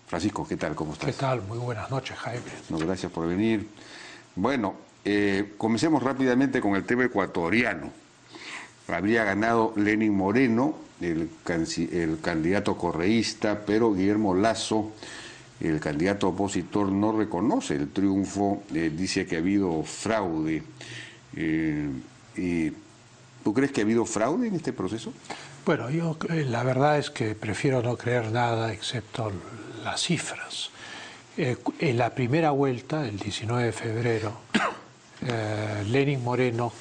Francisco, ¿qué tal? ¿Cómo estás? ¿Qué tal? Muy buenas noches, Jaime. No, gracias por venir. Bueno, comencemos rápidamente con el tema ecuatoriano. Habría ganado Lenín Moreno, el candidato correísta, pero Guillermo Lasso, el candidato opositor, no reconoce el triunfo, dice que ha habido fraude. ¿Tú crees que ha habido fraude en este proceso? Bueno, yo la verdad es que prefiero no creer nada excepto las cifras. En la primera vuelta, el 19 de febrero, Lenín Moreno,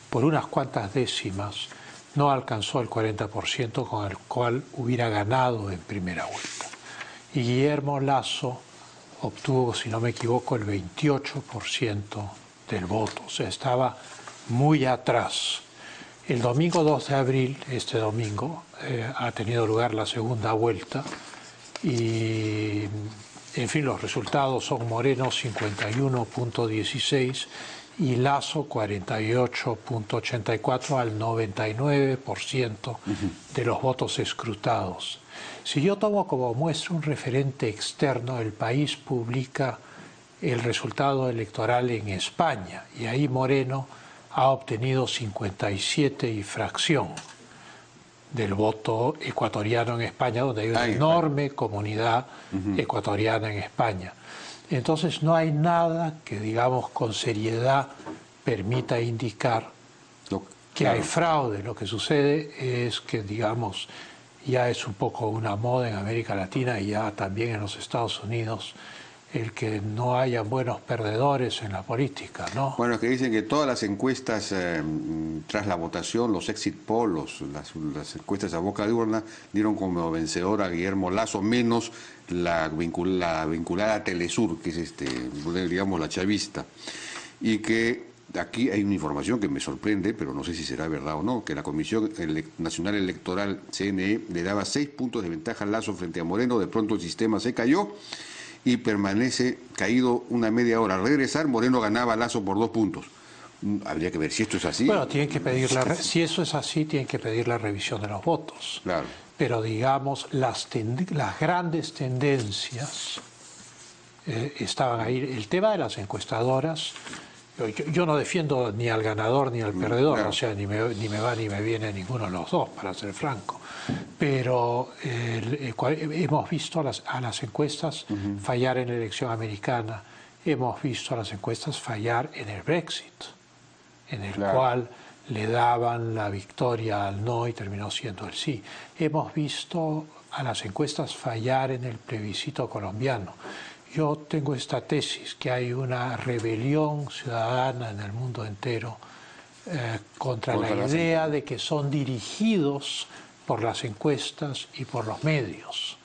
por unas cuantas décimas, no alcanzó el 40% con el cual hubiera ganado en primera vuelta. Y Guillermo Lasso obtuvo, si no me equivoco, el 28% del voto, o sea, estaba muy atrás. El domingo 2 de abril, este domingo, ha tenido lugar la segunda vuelta y, en fin, los resultados son Moreno 51.16 y Lasso 48.84 al 99% de los votos escrutados. Si yo tomo como muestra un referente externo, El País publica el resultado electoral en España y ahí Moreno ha obtenido 57 y fracción del voto ecuatoriano en España, donde hay una enorme comunidad ecuatoriana en España. Entonces no hay nada que, digamos, con seriedad permita indicar que hay fraude. Lo que sucede es que, digamos, ya es un poco una moda en América Latina y ya también en los Estados Unidos el que no haya buenos perdedores en la política, ¿no? Bueno, es que dicen que todas las encuestas tras la votación, los exit polls, las encuestas a boca de urna, dieron como vencedor a Guillermo Lasso, menos la vinculada a Telesur, que es digamos, la chavista. Y que aquí hay una información que me sorprende, pero no sé si será verdad o no, que la Comisión Nacional Electoral, CNE, le daba 6 puntos de ventaja a Lasso frente a Moreno. De pronto el sistema se cayó y permanece caído una media hora. Al regresar, Moreno ganaba a Lasso por 2 puntos. Habría que ver si esto es así. Bueno, tienen que pedir si eso es así, tienen que pedir la revisión de los votos. Claro. Pero, digamos, las grandes tendencias estaban ahí. El tema de las encuestadoras, yo no defiendo ni al ganador ni al perdedor, claro. O sea, ni me va ni me viene ninguno de los dos, para ser franco. Pero hemos visto a las encuestas fallar en la elección americana, hemos visto a las encuestas fallar en el Brexit, en el cual le daban la victoria al no y terminó siendo el sí. Hemos visto a las encuestas fallar en el plebiscito colombiano. Yo tengo esta tesis, que hay una rebelión ciudadana en el mundo entero contra la idea de que son dirigidos por las encuestas y por los medios.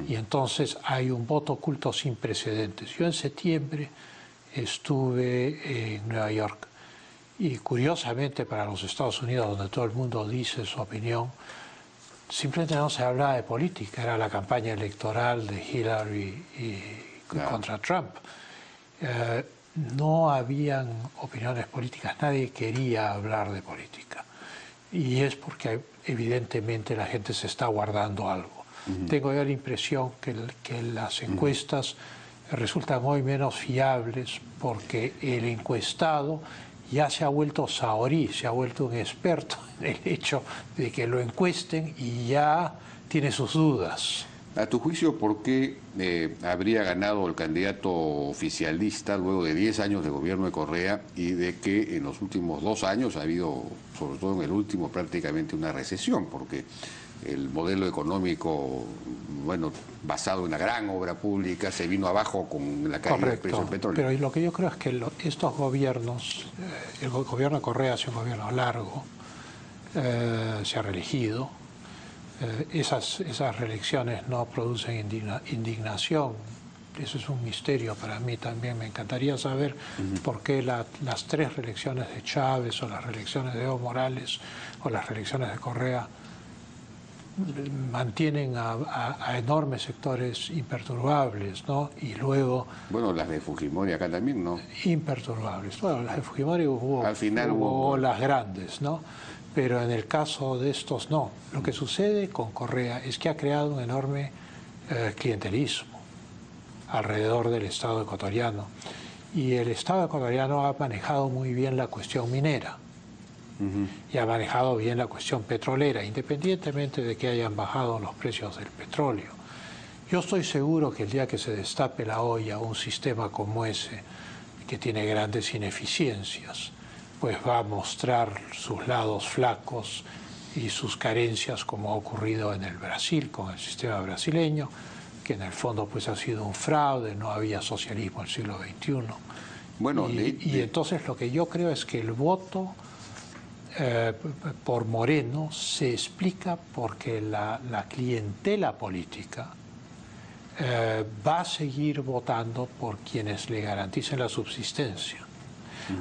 Y entonces hay un voto oculto sin precedentes. Yo en septiembre estuve en Nueva York y, curiosamente, para los Estados Unidos, donde todo el mundo dice su opinión, simplemente no se hablaba de política, era la campaña electoral de Hillary contra Trump. No habían opiniones políticas, nadie quería hablar de política. Y es porque evidentemente la gente se está guardando algo. Tengo yo la impresión que las encuestas resultan hoy menos fiables porque el encuestado ya se ha vuelto saorí, se ha vuelto un experto en el hecho de que lo encuesten y ya tiene sus dudas. A tu juicio, ¿por qué habría ganado el candidato oficialista luego de 10 años de gobierno de Correa y de que en los últimos 2 años ha habido, sobre todo en el último, prácticamente una recesión? Porque el modelo económico, bueno, basado en la gran obra pública, se vino abajo con la caída del precio del petróleo. Pero lo que yo creo es que estos gobiernos, el gobierno de Correa ha sido un gobierno largo, se ha reelegido. Esas reelecciones no producen indignación. Eso es un misterio para mí también. Me encantaría saber por qué las 3 reelecciones de Chávez o las reelecciones de Evo Morales o las reelecciones de Correa mantienen a enormes sectores imperturbables, ¿no? Y luego... Bueno, las de Fujimori acá también, ¿no? Imperturbables. Bueno, las de Fujimori al final hubo las grandes, ¿no? Pero en el caso de estos no. Lo que sucede con Correa es que ha creado un enorme clientelismo. alrededor del Estado ecuatoriano. Y el Estado ecuatoriano ha manejado muy bien la cuestión minera y ha manejado bien la cuestión petrolera, independientemente de que hayan bajado los precios del petróleo. Yo estoy seguro que el día que se destape la olla, un sistema como ese, que tiene grandes ineficiencias, pues va a mostrar sus lados flacos y sus carencias, como ha ocurrido en el Brasil con el sistema brasileño, que en el fondo pues ha sido un fraude, no había socialismo en el siglo XXI. Bueno, y entonces lo que yo creo es que el voto por Moreno se explica porque la clientela política va a seguir votando por quienes le garanticen la subsistencia,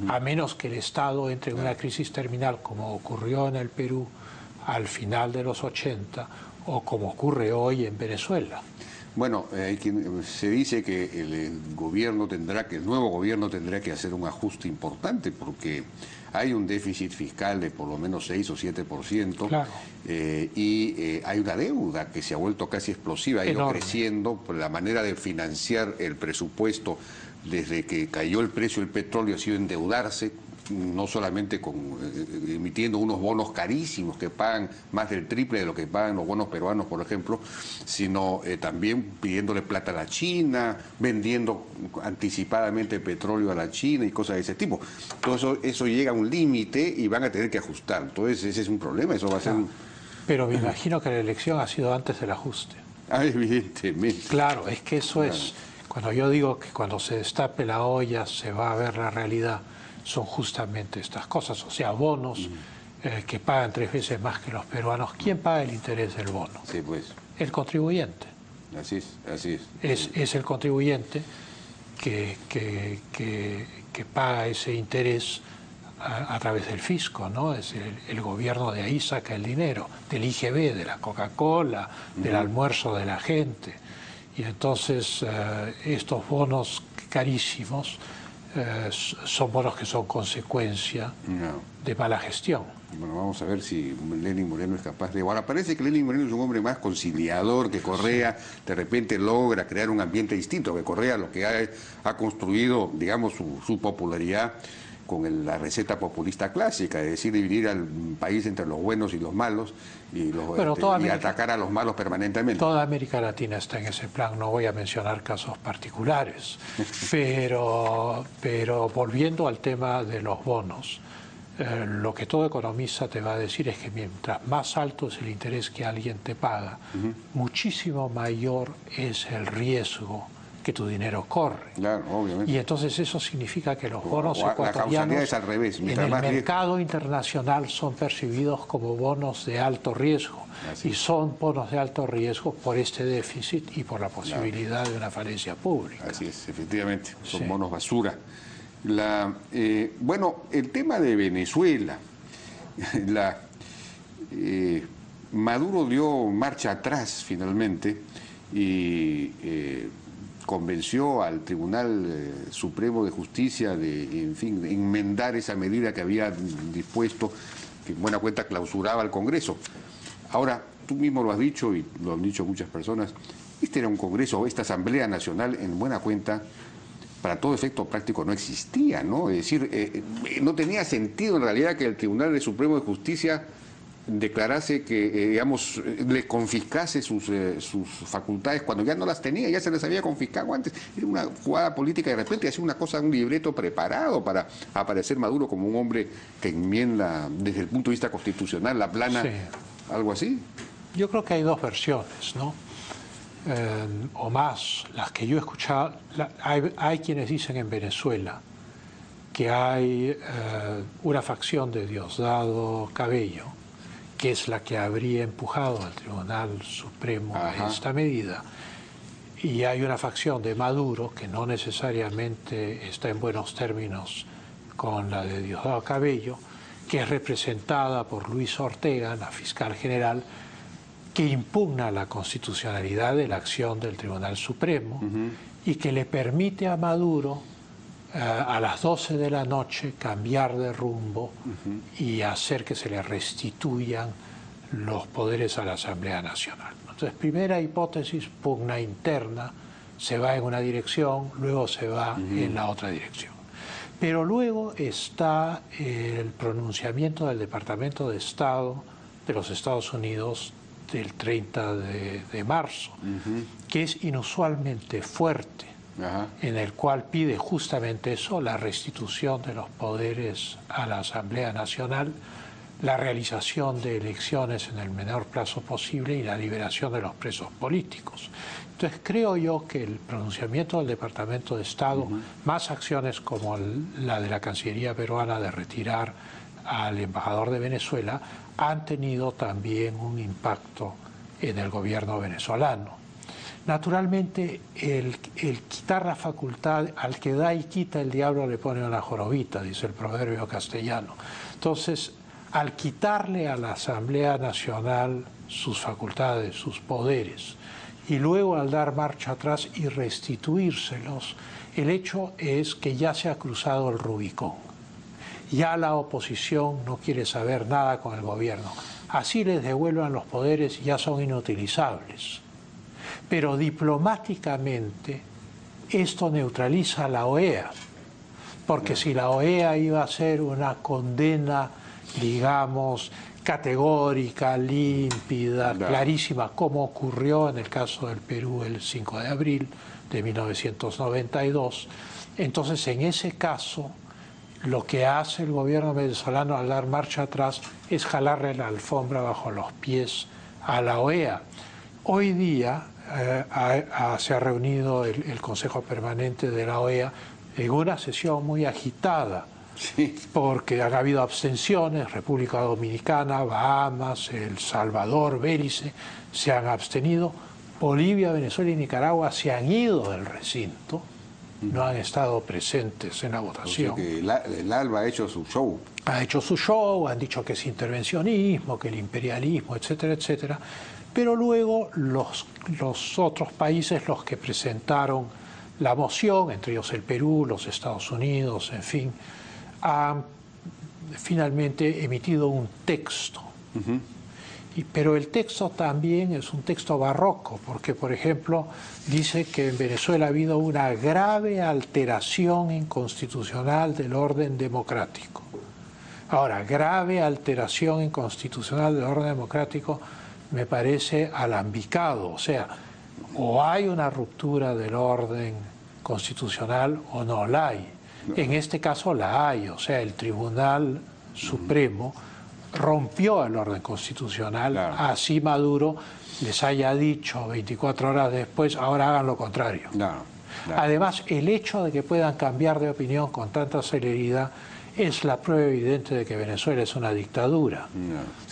a menos que el Estado entre en una crisis terminal, como ocurrió en el Perú al final de los 80 o como ocurre hoy en Venezuela. Bueno, se dice que el nuevo gobierno tendrá que hacer un ajuste importante porque hay un déficit fiscal de por lo menos 6 o 7%, claro. Hay una deuda que se ha vuelto casi explosiva, ha ido creciendo por la manera de financiar el presupuesto desde que cayó el precio del petróleo, ha sido endeudarse, no solamente emitiendo unos bonos carísimos que pagan más del triple de lo que pagan los bonos peruanos, por ejemplo, sino también pidiéndole plata a la China, vendiendo anticipadamente petróleo a la China y cosas de ese tipo. Todo eso llega a un límite y van a tener que ajustar. Entonces ese es un problema, eso va a ser un... Pero me imagino que la elección ha sido antes del ajuste. Ah, evidentemente. Claro, es que eso es... Cuando yo digo que cuando se destape la olla se va a ver la realidad, son justamente estas cosas, o sea, bonos que pagan 3 veces más que los peruanos. ¿Quién paga el interés del bono? Sí, pues. El contribuyente. Así es, así es. Es el contribuyente que paga ese interés a través del fisco, ¿no? Es el gobierno de ahí saca el dinero, del IGB, de la Coca-Cola, del almuerzo de la gente. Y entonces estos bonos carísimos son bonos que son consecuencia de mala gestión. Bueno, vamos a ver si Lenín Moreno es capaz de... Ahora, parece que Lenín Moreno es un hombre más conciliador, que Correa de repente logra crear un ambiente distinto, que Correa lo que ha construido, digamos, su popularidad con la receta populista clásica, es decir, dividir al país entre los buenos y los malos y atacar a los malos permanentemente. Toda América Latina está en ese plan, no voy a mencionar casos particulares, pero volviendo al tema de los bonos, lo que todo economista te va a decir es que mientras más alto es el interés que alguien te paga, muchísimo mayor es el riesgo que tu dinero corre. Claro, obviamente. Y entonces eso significa que los bonos ecuatorianos es al revés. en el mercado internacional son percibidos como bonos de alto riesgo. Y son bonos de alto riesgo por este déficit y por la posibilidad de una falencia pública. Así es, efectivamente, son bonos basura. Bueno, el tema de Venezuela, Maduro dio marcha atrás finalmente y convenció al Tribunal Supremo de Justicia de, en fin, de enmendar esa medida que había dispuesto, que en buena cuenta clausuraba al Congreso. Ahora, tú mismo lo has dicho y lo han dicho muchas personas, este era un Congreso, esta Asamblea Nacional, en buena cuenta, para todo efecto práctico no existía, ¿no? Es decir, no tenía sentido en realidad que el Tribunal Supremo de Justicia declarase que, digamos, le confiscase sus facultades cuando ya no las tenía, ya se les había confiscado antes. Era una jugada política y de repente hacía una cosa, un libreto preparado para aparecer Maduro como un hombre que enmienda desde el punto de vista constitucional la plana, algo así. Yo creo que hay dos versiones, ¿no? O más, las que yo he escuchado. Hay quienes dicen en Venezuela que hay una facción de Diosdado Cabello, que es la que habría empujado al Tribunal Supremo a esta medida, y hay una facción de Maduro que no necesariamente está en buenos términos con la de Diosdado Cabello, que es representada por Luis Ortega, la fiscal general, que impugna la constitucionalidad de la acción del Tribunal Supremo y que le permite a Maduro a las 12 de la noche cambiar de rumbo y hacer que se le restituyan los poderes a la Asamblea Nacional. Entonces, primera hipótesis, pugna interna, se va en una dirección, luego se va en la otra dirección. Pero luego está el pronunciamiento del Departamento de Estado de los Estados Unidos del 30 de marzo, que es inusualmente fuerte, en el cual pide justamente eso, la restitución de los poderes a la Asamblea Nacional, la realización de elecciones en el menor plazo posible y la liberación de los presos políticos. Entonces creo yo que el pronunciamiento del Departamento de Estado, más acciones como la de la Cancillería peruana de retirar al embajador de Venezuela, han tenido también un impacto en el gobierno venezolano. Naturalmente, el quitar la facultad, al que da y quita el diablo le pone una jorobita, dice el proverbio castellano. Entonces, al quitarle a la Asamblea Nacional sus facultades, sus poderes, y luego al dar marcha atrás y restituírselos, el hecho es que ya se ha cruzado el Rubicón. Ya la oposición no quiere saber nada con el gobierno. Así les devuelvan los poderes, ya son inutilizables. Pero diplomáticamente esto neutraliza a la OEA, porque si la OEA iba a hacer una condena, digamos, categórica, límpida, clarísima, como ocurrió en el caso del Perú el 5 de abril de 1992, entonces en ese caso lo que hace el gobierno venezolano al dar marcha atrás es jalarle la alfombra bajo los pies a la OEA. Hoy día se ha reunido el Consejo Permanente de la OEA en una sesión muy agitada, porque han habido abstenciones. República Dominicana, Bahamas, El Salvador, Belice se han abstenido. Bolivia, Venezuela y Nicaragua se han ido del recinto, no han estado presentes en la votación. O sea que el ALBA ha hecho su show. Ha hecho su show, han dicho que es intervencionismo, que el imperialismo, etcétera, etcétera. Pero luego los otros países, los que presentaron la moción, entre ellos el Perú, los Estados Unidos, en fin, han finalmente emitido un texto. Pero el texto también es un texto barroco, porque, por ejemplo, dice que en Venezuela ha habido una grave alteración inconstitucional del orden democrático. Ahora, grave alteración inconstitucional del orden democrático me parece alambicado, o sea, o hay una ruptura del orden constitucional o no la hay. En este caso la hay, o sea, el Tribunal Supremo rompió el orden constitucional, así Maduro les haya dicho 24 horas después, ahora hagan lo contrario. Además, el hecho de que puedan cambiar de opinión con tanta celeridad es la prueba evidente de que Venezuela es una dictadura.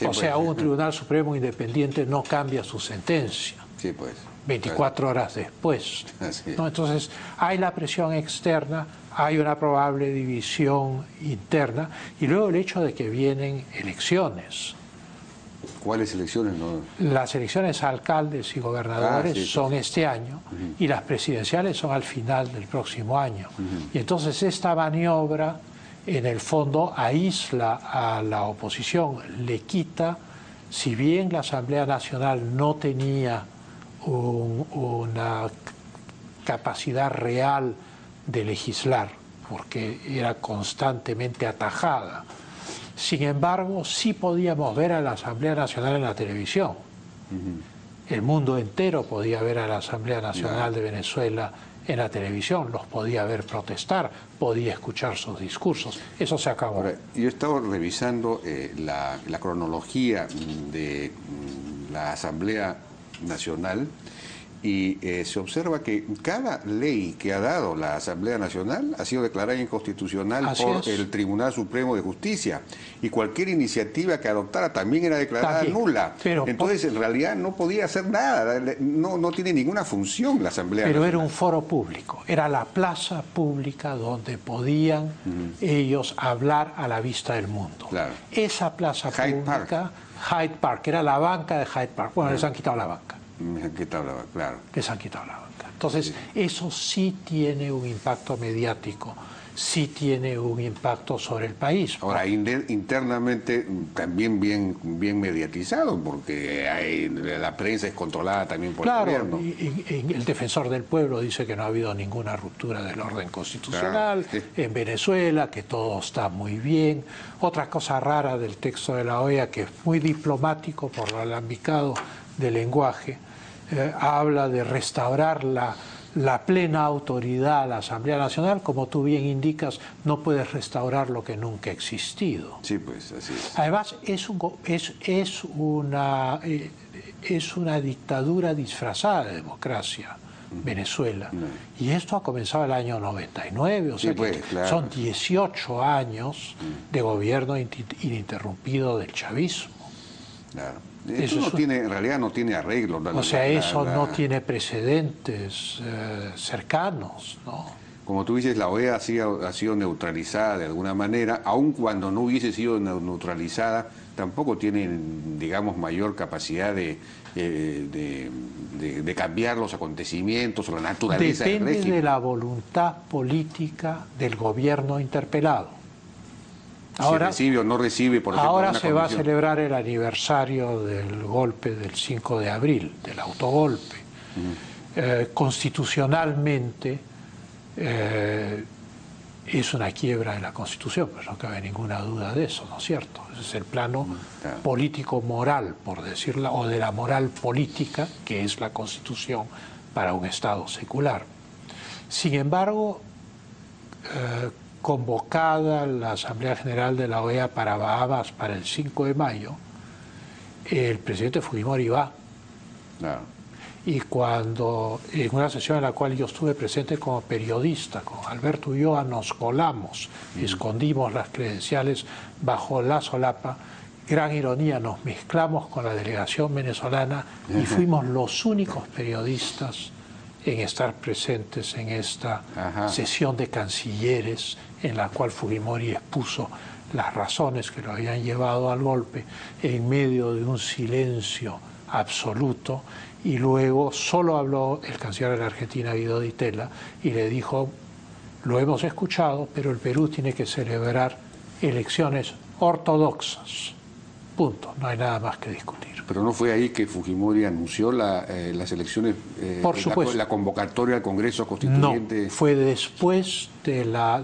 O sea, un Tribunal Supremo independiente no cambia su sentencia. 24 horas después. ¿No? Entonces, hay la presión externa, hay una probable división interna, y luego el hecho de que vienen elecciones. ¿Cuáles elecciones? Las elecciones a alcaldes y gobernadores son este año, y las presidenciales son al final del próximo año. Y entonces esta maniobra, en el fondo, aísla a la oposición, le quita, si bien la Asamblea Nacional no tenía una capacidad real de legislar, porque era constantemente atajada. Sin embargo, sí podíamos ver a la Asamblea Nacional en la televisión. El mundo entero podía ver a la Asamblea Nacional de Venezuela en la televisión, los podía ver protestar, podía escuchar sus discursos. Eso se acabó. Ahora, yo he estado revisando la cronología de la Asamblea Nacional y se observa que cada ley que ha dado la Asamblea Nacional ha sido declarada inconstitucional por el Tribunal Supremo de Justicia, y cualquier iniciativa que adoptara también era declarada nula. Entonces, en realidad no podía hacer nada, no tiene ninguna función la Asamblea Nacional. Pero era un foro público, era la plaza pública donde podían ellos hablar a la vista del mundo. Esa plaza pública, Hyde Park, era la banca de Hyde Park. Bueno, les han quitado la banca. Les han quitado la banca, Les han quitado la banca. Entonces, eso sí tiene un impacto mediático, sí tiene un impacto sobre el país. Ahora, internamente también bien mediatizado, porque la prensa es controlada también por el gobierno. Y el defensor del pueblo dice que no ha habido ninguna ruptura del orden constitucional en Venezuela, que todo está muy bien. Otra cosa rara del texto de la OEA, que es muy diplomático por lo alambicado del lenguaje, habla de restaurar la plena autoridad a la Asamblea Nacional. Como tú bien indicas, no puedes restaurar lo que nunca ha existido. Sí, pues así es. Además, es una dictadura disfrazada de democracia, Venezuela. Y esto ha comenzado el año 99, o sea, pues, que claro, son 18 años de gobierno ininterrumpido del chavismo. Claro. Eso no tiene, en realidad no tiene arreglo. O sea, eso no tiene precedentes cercanos, ¿no? Como tú dices, la OEA ha sido neutralizada de alguna manera, aun cuando no hubiese sido neutralizada, tampoco tiene, digamos, mayor capacidad de cambiar los acontecimientos o la naturaleza del régimen. Depende de la voluntad política del gobierno interpelado. Ahora, si recibe o no recibe, por ejemplo, ahora se va a celebrar el aniversario del golpe del 5 de abril, del autogolpe. Constitucionalmente es una quiebra de la Constitución, pero no cabe ninguna duda de eso, ¿no es cierto? Ese es el plano político-moral, por decirlo, o de la moral política, que es la Constitución para un Estado secular. Sin embargo, convocada la Asamblea General de la OEA para Bahamas para el 5 de mayo, el presidente Fujimori va. Claro. Y cuando, en una sesión en la cual yo estuve presente como periodista, con Alberto Ulloa, nos colamos, escondimos las credenciales bajo la solapa, gran ironía, nos mezclamos con la delegación venezolana y fuimos los únicos periodistas en estar presentes en esta sesión de cancilleres en la cual Fujimori expuso las razones que lo habían llevado al golpe en medio de un silencio absoluto, y luego solo habló el canciller de la Argentina, Guido Di Tella, y le dijo: lo hemos escuchado, pero el Perú tiene que celebrar elecciones ortodoxas. Punto, no hay nada más que discutir. Pero no fue ahí que Fujimori anunció las elecciones, por supuesto, la convocatoria al Congreso Constituyente. No, fue después de la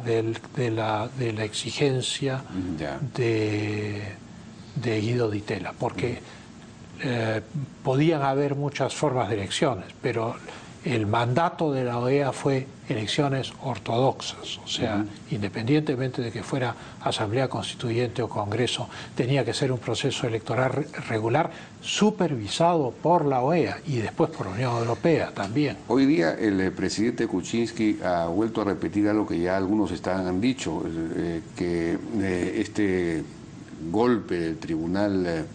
exigencia de Guido Di Tella, porque podían haber muchas formas de elecciones, pero el mandato de la OEA fue elecciones ortodoxas, o sea, independientemente de que fuera Asamblea Constituyente o Congreso, tenía que ser un proceso electoral regular supervisado por la OEA y después por la Unión Europea también. Hoy día el presidente Kuczynski ha vuelto a repetir algo que ya algunos han dicho, que este golpe del Tribunal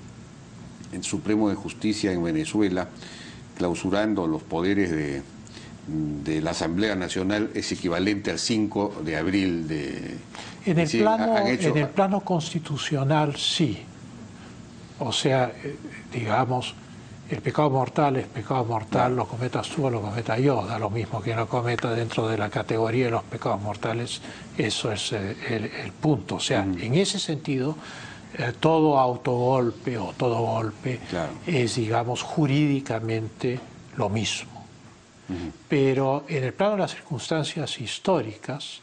Supremo de Justicia en Venezuela, clausurando los poderes de la Asamblea Nacional, es equivalente al 5 de abril de... En el plano constitucional, sí. O sea, digamos, el pecado mortal es pecado mortal, lo cometas tú o lo cometa yo, da lo mismo que lo cometa dentro de la categoría de los pecados mortales, eso es el punto. O sea, en ese sentido, todo autogolpe o todo golpe es, digamos, jurídicamente lo mismo. Pero en el plano de las circunstancias históricas,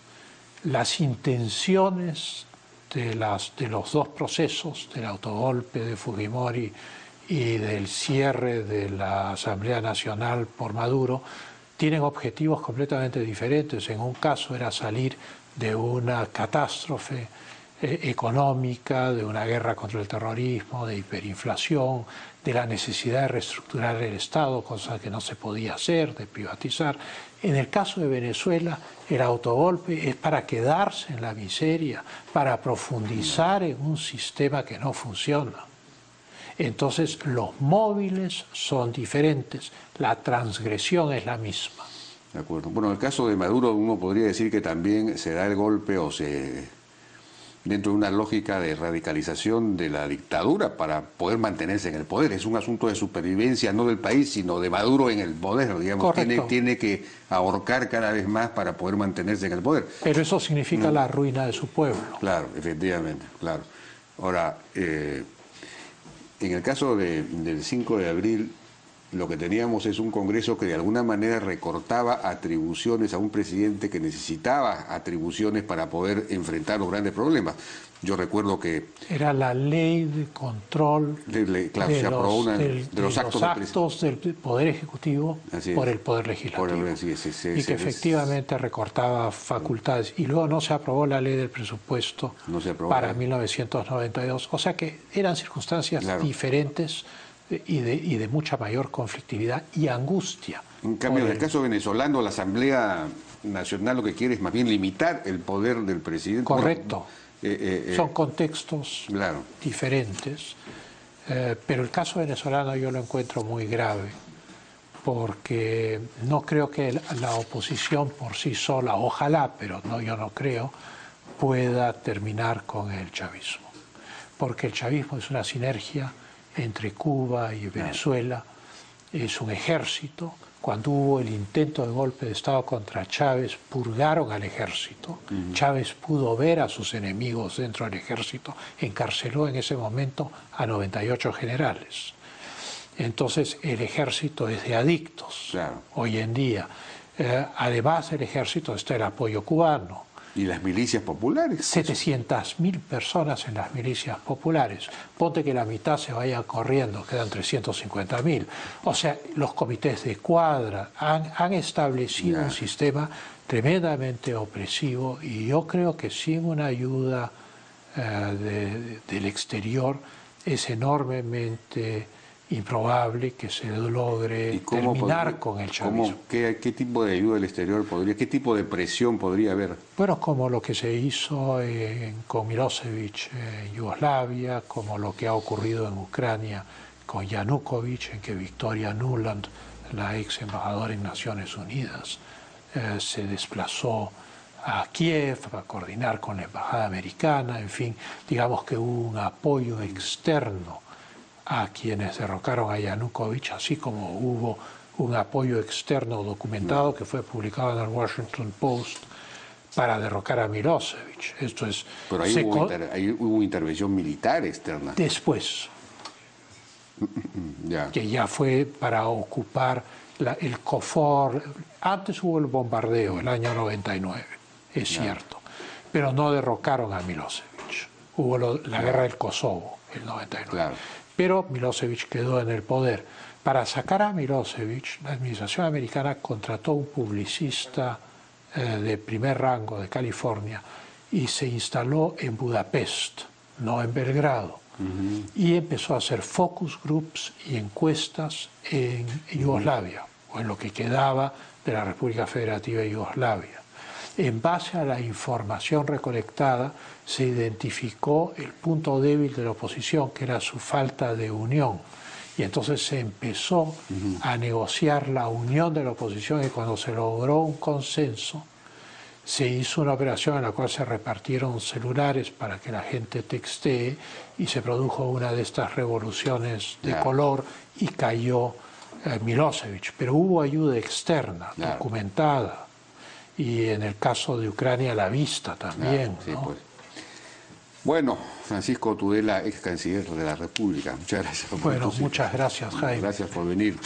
las intenciones de los dos procesos, del autogolpe de Fujimori y del cierre de la Asamblea Nacional por Maduro, tienen objetivos completamente diferentes. En un caso era salir de una catástrofe económica, de una guerra contra el terrorismo, de hiperinflación, de la necesidad de reestructurar el Estado, cosa que no se podía hacer, de privatizar. En el caso de Venezuela, el autogolpe es para quedarse en la miseria, para profundizar en un sistema que no funciona. Entonces, los móviles son diferentes, la transgresión es la misma. De acuerdo. Bueno, en el caso de Maduro uno podría decir que también se da el golpe o se dentro de una lógica de radicalización de la dictadura para poder mantenerse en el poder. Es un asunto de supervivencia no del país, sino de Maduro en el poder, digamos. Tiene que ahorcar cada vez más para poder mantenerse en el poder. Pero eso significa la ruina de su pueblo. Claro, efectivamente, claro. Ahora, en el caso del 5 de abril, lo que teníamos es un Congreso que de alguna manera recortaba atribuciones a un presidente que necesitaba atribuciones para poder enfrentar los grandes problemas. Yo recuerdo que... Era la ley de control de los actos del Poder Ejecutivo por el Poder Legislativo. Y que efectivamente recortaba facultades. Y luego no se aprobó la ley del presupuesto para 1992. O sea que eran circunstancias diferentes y de mucha mayor conflictividad y angustia. En cambio, en el caso venezolano, la Asamblea Nacional lo que quiere es más bien limitar el poder del presidente. Correcto. Son contextos diferentes, pero el caso venezolano yo lo encuentro muy grave, porque no creo que la oposición por sí sola, ojalá, pero yo no creo, pueda terminar con el chavismo. Porque el chavismo es una sinergia entre Cuba y Venezuela, es un ejército. Cuando hubo el intento de golpe de Estado contra Chávez, purgaron al ejército. Chávez pudo ver a sus enemigos dentro del ejército, encarceló en ese momento a 98 generales. Entonces el ejército es de adictos hoy en día. Además del ejército está el apoyo cubano. ¿Y las milicias populares? 700.000 personas en las milicias populares. Ponte que la mitad se vaya corriendo, quedan 350.000. O sea, los comités de cuadra han establecido un sistema tremendamente opresivo, y yo creo que sin una ayuda del exterior es enormemente improbable que se logre terminar con el chavismo. ¿Qué tipo de ayuda del exterior qué tipo de presión podría haber? Bueno, como lo que se hizo con Milosevic en Yugoslavia, como lo que ha ocurrido en Ucrania con Yanukovych, en que Victoria Nuland, la ex embajadora en Naciones Unidas, se desplazó a Kiev a coordinar con la embajada americana. En fin, digamos que hubo un apoyo externo a quienes derrocaron a Yanukovych, así como hubo un apoyo externo documentado que fue publicado en el Washington Post para derrocar a Milosevic. Esto es... Pero ahí hubo intervención militar externa. Después, que ya fue para ocupar el KFOR. Antes hubo el bombardeo, el año 99, es cierto, pero no derrocaron a Milosevic. Hubo la guerra del Kosovo, el 99. Pero Milosevic quedó en el poder. Para sacar a Milosevic, la administración americana contrató un publicista de primer rango de California y se instaló en Budapest, no en Belgrado. Y empezó a hacer focus groups y encuestas en Yugoslavia, o en lo que quedaba de la República Federativa de Yugoslavia. En base a la información recolectada, se identificó el punto débil de la oposición, que era su falta de unión. Y entonces se empezó a negociar la unión de la oposición, y cuando se logró un consenso, se hizo una operación en la cual se repartieron celulares para que la gente textee, y se produjo una de estas revoluciones de color y cayó Milosevic. Pero hubo ayuda externa, documentada. Y en el caso de Ucrania, la vista también. Sí, pues. Bueno, Francisco Tudela, ex canciller de la República. Muchas gracias. Bueno, muchas gracias, Jaime. Gracias por venir.